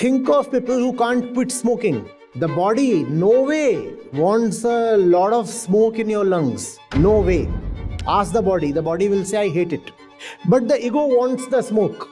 Think of people who can't quit smoking. The body, no way, wants a lot of smoke in your lungs. No way. Ask the body. The body will say, I hate it. But the ego wants the smoke.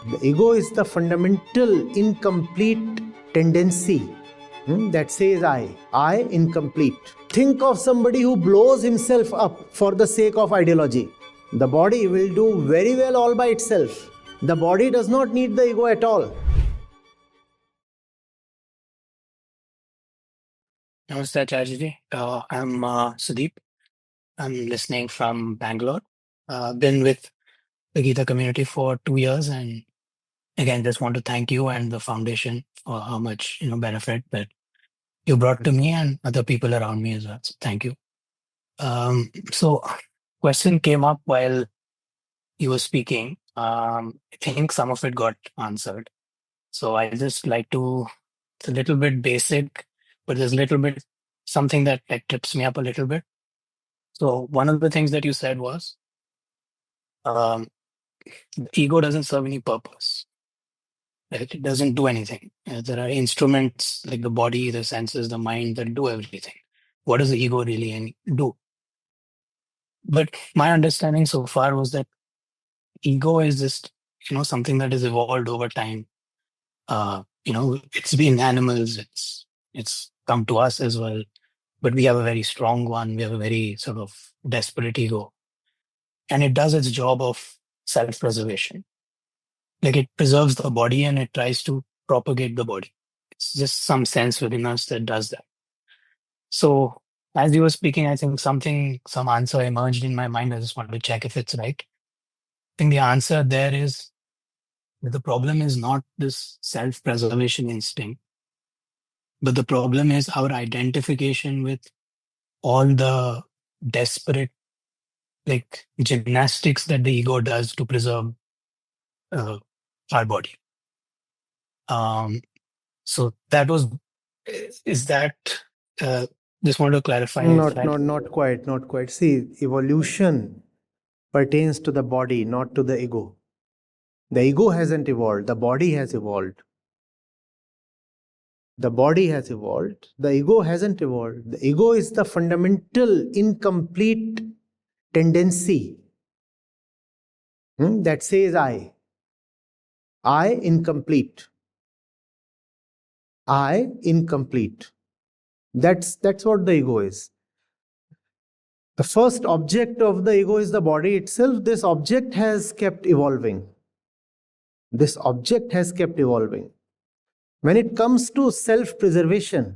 The ego is the fundamental incomplete tendency that says I incomplete. Think of somebody who blows himself up for the sake of ideology. The body will do very well all by itself. The body does not need the ego at all. Namaste, Acharya Ji. I'm Sudeep. I'm listening from Bangalore. Been with the Gita community for 2 years, and again, just want to thank you and the foundation for how much benefit that you brought to me and other people around me as well. So thank you. So, question came up while you were speaking. I think some of it got answered. So I just like to. It's a little bit basic, but there's a little bit something that trips me up a little bit. So one of the things that you said was, the ego doesn't serve any purpose. Right? It doesn't do anything. There are instruments like the body, the senses, the mind that do everything. What does the ego really do? But my understanding so far was that ego is just something that has evolved over time. It's been animals. It's come to us as well. But we have a very strong one. We have a very sort of desperate ego. And it does its job of self-preservation. Like it preserves the body and it tries to propagate the body. It's just some sense within us that does that. So as you were speaking, I think some answer emerged in my mind. I just wanted to check if it's right. I think the answer there is that the problem is not this self-preservation instinct, but the problem is our identification with all the desperate gymnastics that the ego does to preserve our body. So that was, is that, just want to clarify. Not quite. See, evolution pertains to the body, not to the ego. The ego hasn't evolved. The body has evolved. The body has evolved. The ego hasn't evolved. The ego is the fundamental incomplete tendency that says I incomplete. I incomplete. That's what the ego is. The first object of the ego is the body itself. This object has kept evolving. When it comes to self-preservation,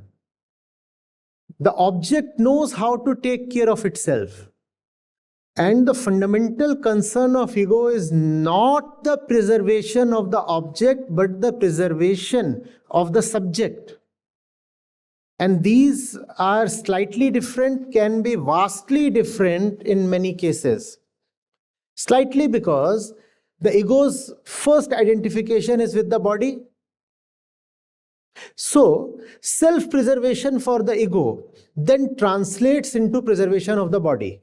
the object knows how to take care of itself. And the fundamental concern of ego is not the preservation of the object, but the preservation of the subject. And these are slightly different, can be vastly different in many cases. Slightly because the ego's first identification is with the body. So, self-preservation for the ego then translates into preservation of the body.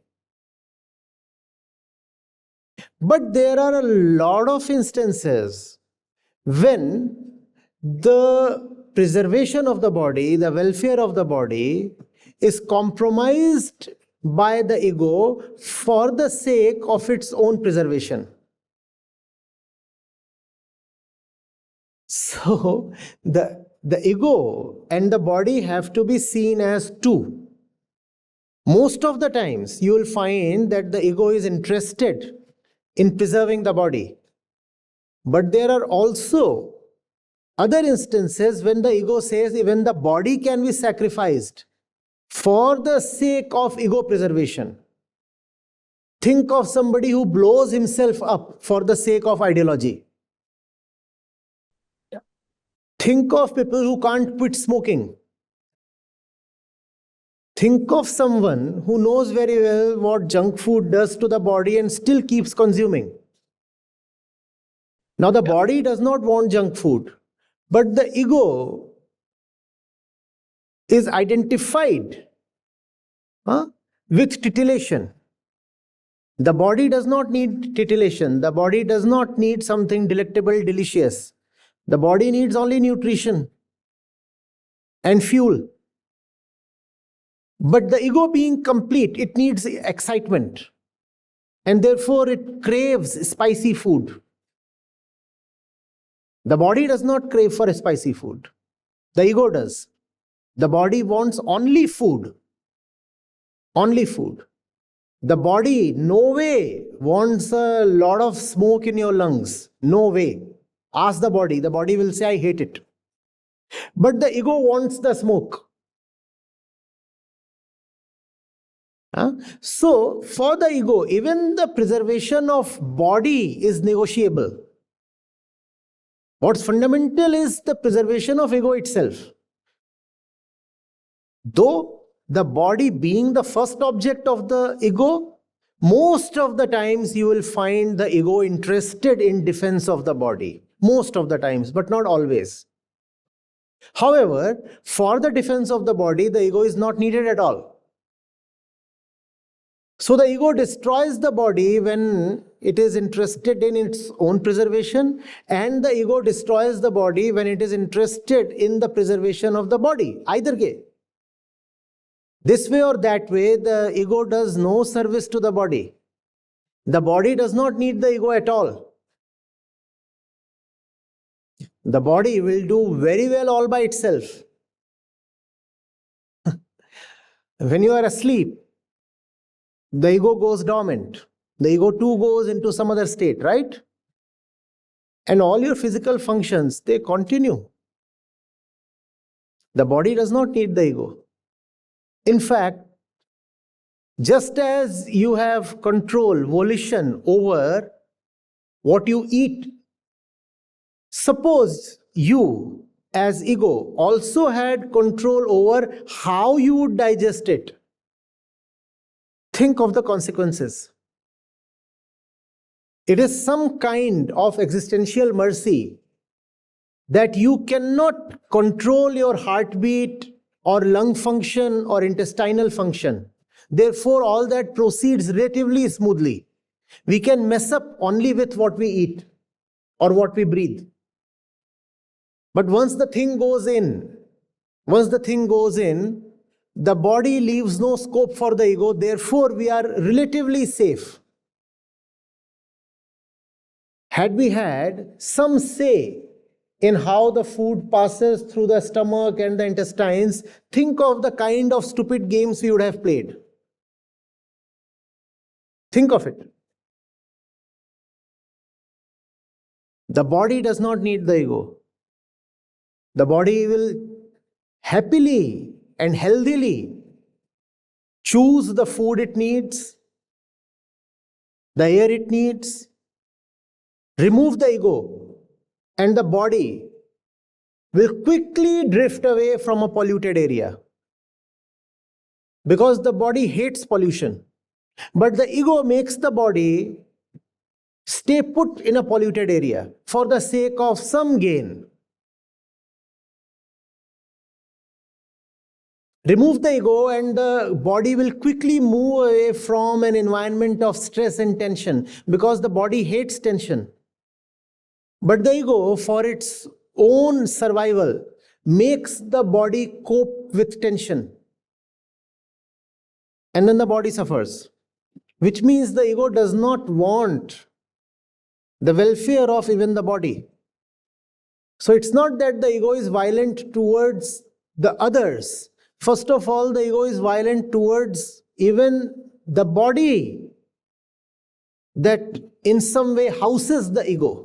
But there are a lot of instances when the preservation of the body, the welfare of the body, is compromised by the ego for the sake of its own preservation. So, the ego and the body have to be seen as two. Most of the times, you will find that the ego is interested in preserving the body. But there are also other instances when the ego says even the body can be sacrificed for the sake of ego preservation. Think of somebody who blows himself up for the sake of ideology. Yeah. Think of people who can't quit smoking. Think of someone who knows very well what junk food does to the body and still keeps consuming. Now the body does not want junk food, but the ego is identified with titillation. The body does not need titillation. The body does not need something delectable, delicious. The body needs only nutrition and fuel. But the ego being complete, it needs excitement. And therefore it craves spicy food. The body does not crave for spicy food. The ego does. The body wants only food. Only food. The body, no way, wants a lot of smoke in your lungs. No way. Ask the body. The body will say, I hate it. But the ego wants the smoke. So, for the ego, even the preservation of body is negotiable. What's fundamental is the preservation of ego itself. Though the body being the first object of the ego, most of the times you will find the ego interested in defense of the body. Most of the times, but not always. However, for the defense of the body, the ego is not needed at all. So the ego destroys the body when it is interested in its own preservation, and the ego destroys the body when it is interested in the preservation of the body. Either way. This way or that way, the ego does no service to the body. The body does not need the ego at all. The body will do very well all by itself. When you are asleep, the ego goes dormant. The ego too goes into some other state, right? And all your physical functions, they continue. The body does not need the ego. In fact, just as you have control, volition over what you eat, suppose you, as ego, also had control over how you would digest it. Think of the consequences. It is some kind of existential mercy that you cannot control your heartbeat or lung function or intestinal function. Therefore, all that proceeds relatively smoothly. We can mess up only with what we eat or what we breathe. But once the thing goes in, the body leaves no scope for the ego. Therefore, we are relatively safe. Had we had some say in how the food passes through the stomach and the intestines, think of the kind of stupid games we would have played. Think of it. The body does not need the ego. The body will happily and healthily choose the food it needs, the air it needs. Remove the ego, and the body will quickly drift away from a polluted area. Because the body hates pollution. But the ego makes the body stay put in a polluted area for the sake of some gain. Remove the ego and the body will quickly move away from an environment of stress and tension, because the body hates tension. But the ego, for its own survival, makes the body cope with tension. And then the body suffers. Which means the ego does not want the welfare of even the body. So it's not that the ego is violent towards the others. First of all, the ego is violent towards even the body that in some way houses the ego.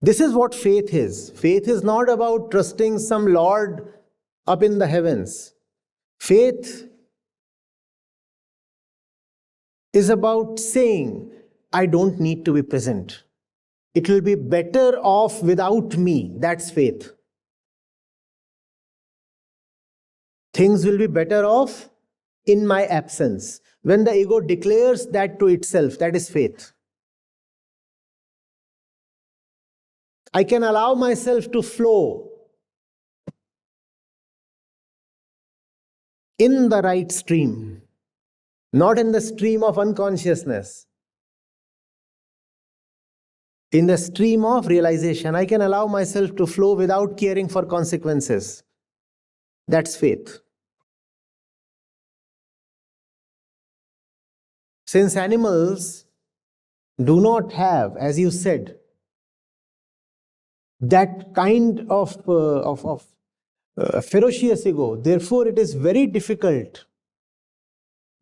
This is what faith is. Faith is not about trusting some Lord up in the heavens. Faith is about saying, I don't need to be present. It will be better off without me. That's faith. Things will be better off in my absence. When the ego declares that to itself, that is faith. I can allow myself to flow in the right stream, not in the stream of unconsciousness, in the stream of realization. I can allow myself to flow without caring for consequences. That's faith. Since animals do not have, as you said, that kind of ferocious ego, therefore it is very difficult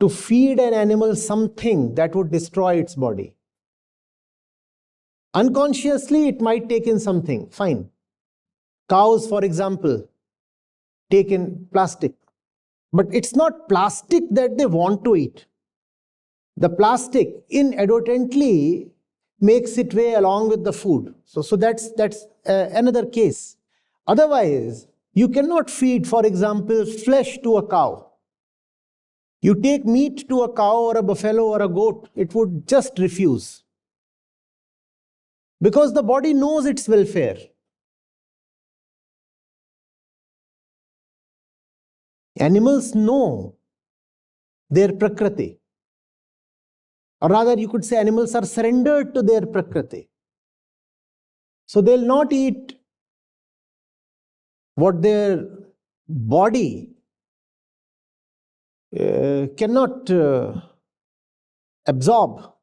to feed an animal something that would destroy its body. Unconsciously, it might take in something, fine. Cows, for example, take in plastic. But it's not plastic that they want to eat. The plastic inadvertently makes its way along with the food. So that's another case. Otherwise, you cannot feed, for example, flesh to a cow. You take meat to a cow or a buffalo or a goat, it would just refuse. Because the body knows its welfare. Animals know their prakriti. Or rather, you could say animals are surrendered to their prakriti. So they'll not eat what their body cannot absorb.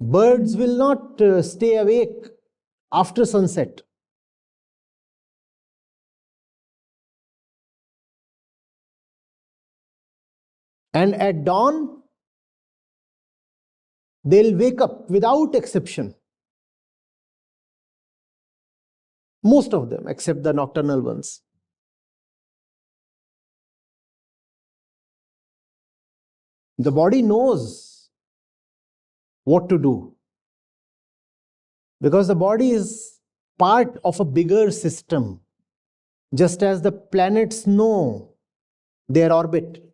Birds will not stay awake after sunset. And at dawn, they'll wake up without exception. Most of them, except the nocturnal ones. The body knows what to do. Because the body is part of a bigger system. Just as the planets know their orbit.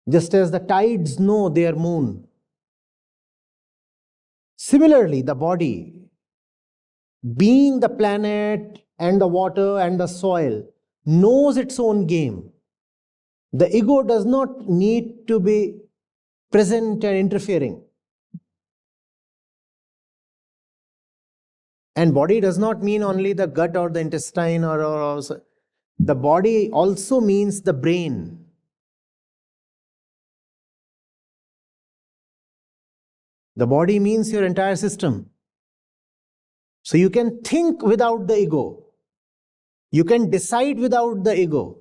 Just as the tides know their moon. Similarly, the body, being the planet and the water and the soil, knows its own game. The ego does not need to be present and interfering. And body does not mean only the gut or the intestine or the body also means the brain. The body means your entire system. So you can think without the ego. You can decide without the ego.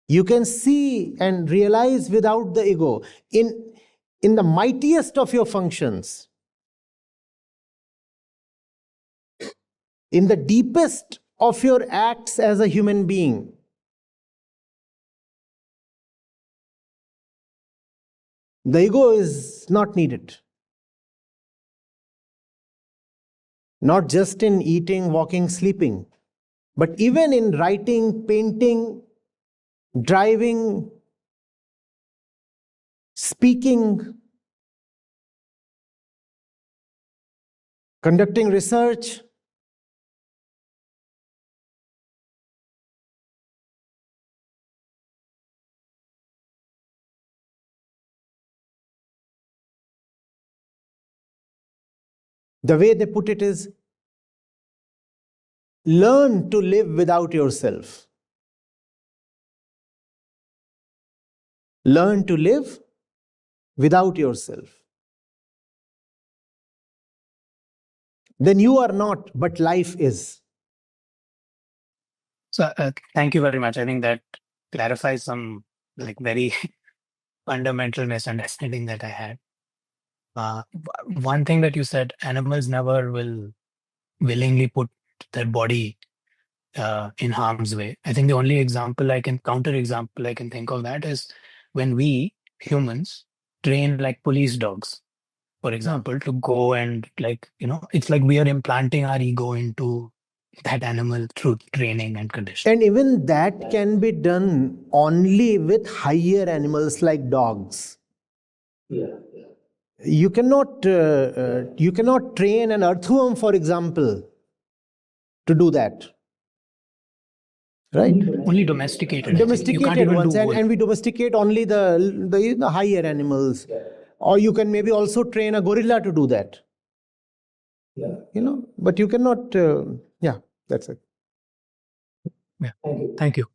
You can see and realize without the ego. In the mightiest of your functions, in the deepest of your acts as a human being, the ego is not needed. Not just in eating, walking, sleeping, but even in writing, painting, driving, speaking, conducting research. The way they put it is, learn to live without yourself. Learn to live without yourself. Then you are not, but life is. So thank you very much. I think that clarifies some very fundamental misunderstanding that I had. One thing that you said, animals never will willingly put their body in harm's way. I think the only counter example I can think of that is when we humans train like police dogs, for example, to go and it's like we are implanting our ego into that animal through training and conditioning. And even that can be done only with higher animals like dogs. you cannot train an earthworm, for example, to do that. Right? Only domesticated. I think. You can't Domesticated even ones, do wood. and we domesticate only the higher animals. Or you can maybe also train a gorilla to do that. But you cannot. Yeah, that's it. Yeah. Thank you.